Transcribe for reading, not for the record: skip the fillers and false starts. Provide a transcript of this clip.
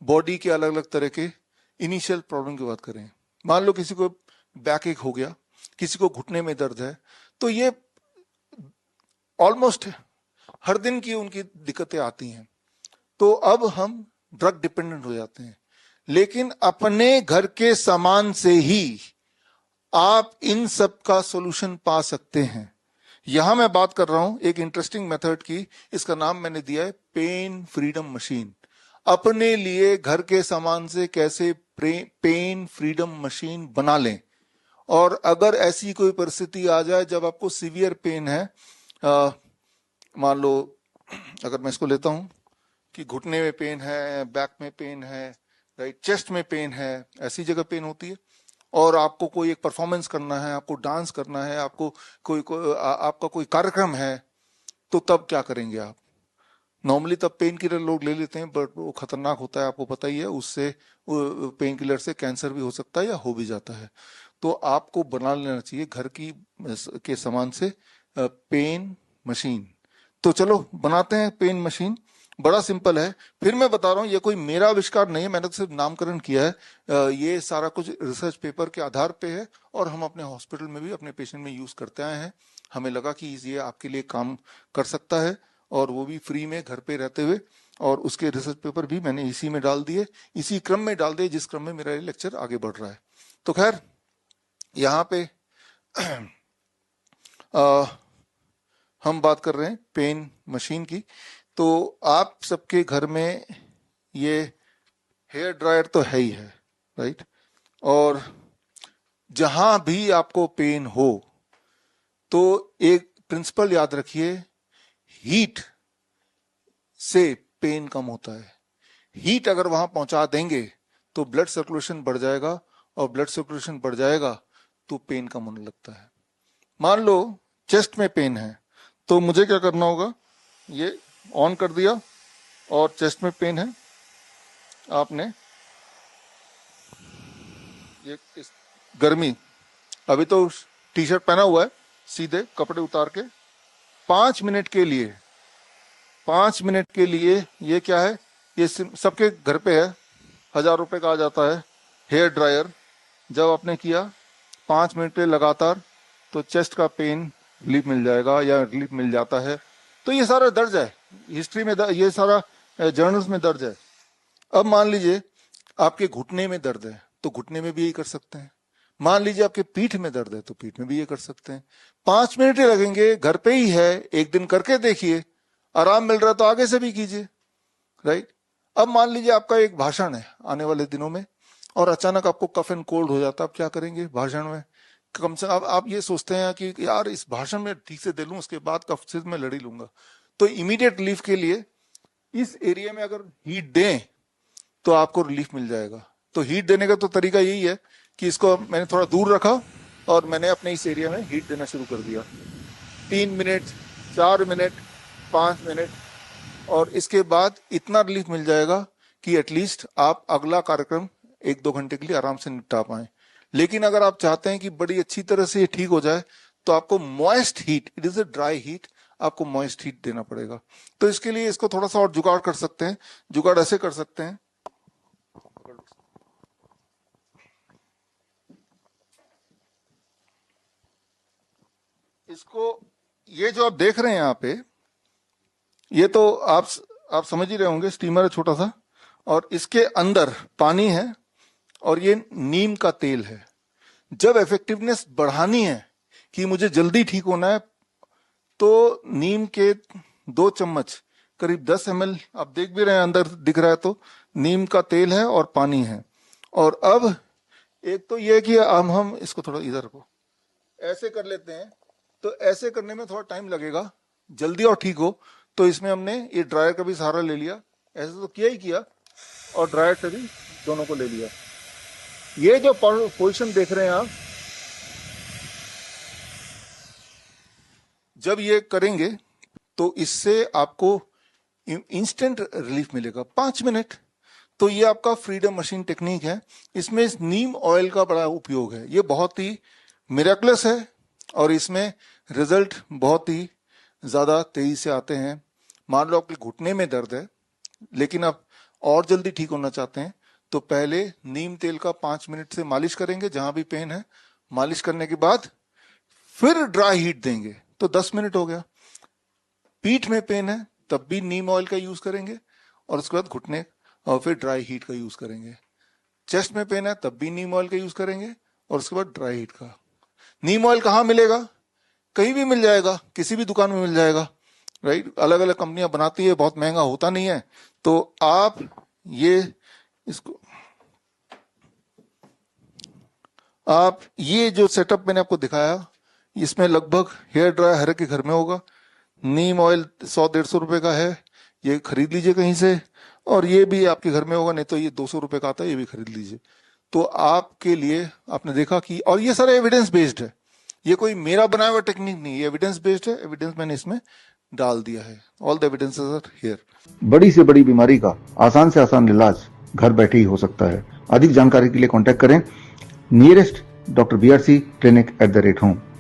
Body के अलग अलग तरह के इनिशियल प्रॉब्लम की बात करें, मान लो किसी को बैक एक हो गया, किसी को घुटने में दर्द है, तो ये ऑलमोस्ट हर दिन की उनकी दिक्कतें आती हैं। तो अब हम ड्रग डिपेंडेंट हो जाते हैं, लेकिन अपने घर के सामान से ही आप इन सब का सॉल्यूशन पा सकते हैं। यहां मैं बात कर रहा हूं एक इंटरेस्टिंग मेथड की, इसका नाम मैंने दिया है पेन फ्रीडम मशीन। अपने लिए घर के सामान से कैसे पेन फ्रीडम मशीन बना लें, और अगर ऐसी कोई परिस्थिति आ जाए जब आपको सीवियर पेन है, मान लो अगर मैं इसको लेता हूं कि घुटने में पेन है, बैक में पेन है, राइट, चेस्ट में पेन है, ऐसी जगह पेन होती है, और आपको कोई एक परफॉर्मेंस करना है, आपको डांस करना है, आपको आपका कोई कार्यक्रम है, तो तब क्या करेंगे आप? नॉर्मली तब पेन किलर लोग ले लेते हैं, बट वो खतरनाक होता है, आपको पता ही है, उससे पेन किलर से कैंसर भी हो सकता है या हो भी जाता है। तो आपको बना लेना चाहिए घर की के सामान से पेन मशीन। तो चलो बनाते हैं पेन मशीन, बड़ा सिंपल है। फिर मैं बता रहा हूं ये कोई मेरा आविष्कार नहीं है, मैंने तो सिर्फ नामकरण किया है। ये सारा कुछ रिसर्च पेपर के आधार पे है, और हम अपने हॉस्पिटल में भी अपने पेशेंट में यूज करते आए हैं। हमें लगा कि ये आपके लिए काम कर सकता है, और वो भी फ्री में घर पे रहते हुए, और उसके रिसर्च पेपर भी मैंने इसी में डाल दिए, इसी क्रम में डाल दिए जिस क्रम में मेरा लेक्चर आगे बढ़ रहा है। तो खैर यहाँ पे हम बात कर रहे हैं पेन मशीन की। तो आप सबके घर में ये हेयर ड्रायर तो है ही है, राइट, और जहां भी आपको पेन हो तो एक प्रिंसिपल याद रखिए, हीट से पेन कम होता है। हीट अगर वहां पहुंचा देंगे तो ब्लड सर्कुलेशन बढ़ जाएगा, और ब्लड सर्कुलेशन बढ़ जाएगा तो पेन कम होने लगता है। मान लो चेस्ट में पेन है, तो मुझे क्या करना होगा, ये ऑन कर दिया, और चेस्ट में पेन है, आपने ये इस गर्मी, अभी तो टी शर्ट पहना हुआ है, सीधे कपड़े उतार के 5 मिनट के लिए, 5 मिनट के लिए, ये क्या है, ये सबके घर पे है, 1000 रुपए का आ जाता है हेयर ड्रायर। जब आपने किया 5 मिनट पे लगातार, तो चेस्ट का पेन रिलीफ मिल जाएगा, या रिलीफ मिल जाता है। तो ये सारा दर्ज है हिस्ट्री में, ये सारा जर्नल्स में दर्ज है। अब मान लीजिए आपके घुटने में दर्द है, तो घुटने में भी यही कर सकते हैं। मान लीजिए आपके पीठ में दर्द है, तो पीठ में भी ये कर सकते हैं। 5 मिनट ही लगेंगे, घर पे ही है, एक दिन करके देखिए, आराम मिल रहा है तो आगे से भी कीजिए, राइट। अब मान लीजिए आपका एक भाषण है आने वाले दिनों में, और अचानक आपको कफ एंड कोल्ड हो जाता है, आप क्या करेंगे भाषण में? कम से कम आप ये सोचते हैं कि यार इस भाषण में ठीक से दे लूं, उसके बाद कफ से मैं लड़ ही लूंगा। तो इमीडिएट रिलीफ के लिए इस एरिया में अगर हीट दें तो आपको रिलीफ मिल जाएगा। तो हीट देने का तो तरीका यही है कि इसको मैंने थोड़ा दूर रखा, और मैंने अपने इस एरिया में हीट देना शुरू कर दिया। 3 मिनट, 4 मिनट, 5 मिनट, और इसके बाद इतना रिलीफ मिल जाएगा कि एटलीस्ट आप अगला कार्यक्रम 1-2 घंटे के लिए आराम से निपटा पाए। लेकिन अगर आप चाहते हैं कि बड़ी अच्छी तरह से ये ठीक हो जाए, तो आपको moist heat, it is a dry heat, आपको मॉइस्ट हीट देना पड़ेगा। तो इसके लिए इसको थोड़ा सा और जुगाड़ कर सकते हैं। जुगाड़ ऐसे कर सकते हैं, इसको, ये जो आप देख रहे हैं यहाँ पे, ये तो आप समझ ही रहे होंगे, स्टीमर है छोटा सा, और इसके अंदर पानी है, और ये नीम का तेल है। जब इफेक्टिवनेस बढ़ानी है कि मुझे जल्दी ठीक होना है, तो नीम के 2 चम्मच, करीब 10 ml, आप देख भी रहे हैं अंदर दिख रहा है, तो नीम का तेल है और पानी है। और अब एक तो ये कि हम इसको थोड़ा इधर रखो, ऐसे कर लेते हैं, तो ऐसे करने में थोड़ा टाइम लगेगा, जल्दी और ठीक हो। तो इसमें हमने ये ड्रायर का भी सहारा ले लिया, ऐसे तो किया ही किया, और ड्रायर से भी दोनों को ले लिया। ये जो पोजीशन देख रहे हैं आप, जब ये करेंगे तो इससे आपको इंस्टेंट रिलीफ मिलेगा, 5 मिनट। तो ये आपका फ्रीडम मशीन टेक्निक है, इसमें नीम ऑयल का बड़ा उपयोग है। ये बहुत ही मिरेकलस है, और इसमें रिजल्ट बहुत ही ज्यादा तेजी से आते हैं। मान लो आपके घुटने में दर्द है, लेकिन आप और जल्दी ठीक होना चाहते हैं तो पहले नीम तेल का 5 मिनट से मालिश करेंगे जहां भी पेन है, मालिश करने के बाद फिर ड्राई हीट देंगे तो 10 मिनट हो गया। पीठ में पेन है तब भी नीम ऑयल का यूज करेंगे और उसके बाद घुटने और फिर ड्राई हीट का यूज करेंगे। चेस्ट में पेन है तब भी नीम ऑयल का यूज करेंगे और उसके बाद ड्राई हीट का। नीम ऑयल कहाँ मिलेगा? कहीं भी मिल जाएगा, किसी भी दुकान में मिल जाएगा, राइट। अलग अलग कंपनियां बनाती है, बहुत महंगा होता नहीं है। तो आप ये जो सेटअप मैंने आपको दिखाया, इसमें लगभग हेयर ड्रायर हर एक के घर में होगा। नीम ऑयल 100-150 रुपए का है, ये खरीद लीजिए कहीं से। और ये भी आपके घर में होगा, नहीं तो ये 200 रुपए का आता है, ये भी खरीद लीजिए। तो आपके लिए आपने देखा कि, और ये सारा एविडेंस बेस्ड है, ये कोई मेरा बनाया हुआ टेक्निक नहीं, ये एविडेंस बेस्ड है। एविडेंस मैंने इसमें डाल दिया है, all the evidences are here. बड़ी से बड़ी बीमारी का आसान से आसान इलाज घर बैठे ही हो सकता है। अधिक जानकारी के लिए कांटेक्ट करें नियरेस्ट डॉक्टर BRC clinic@home।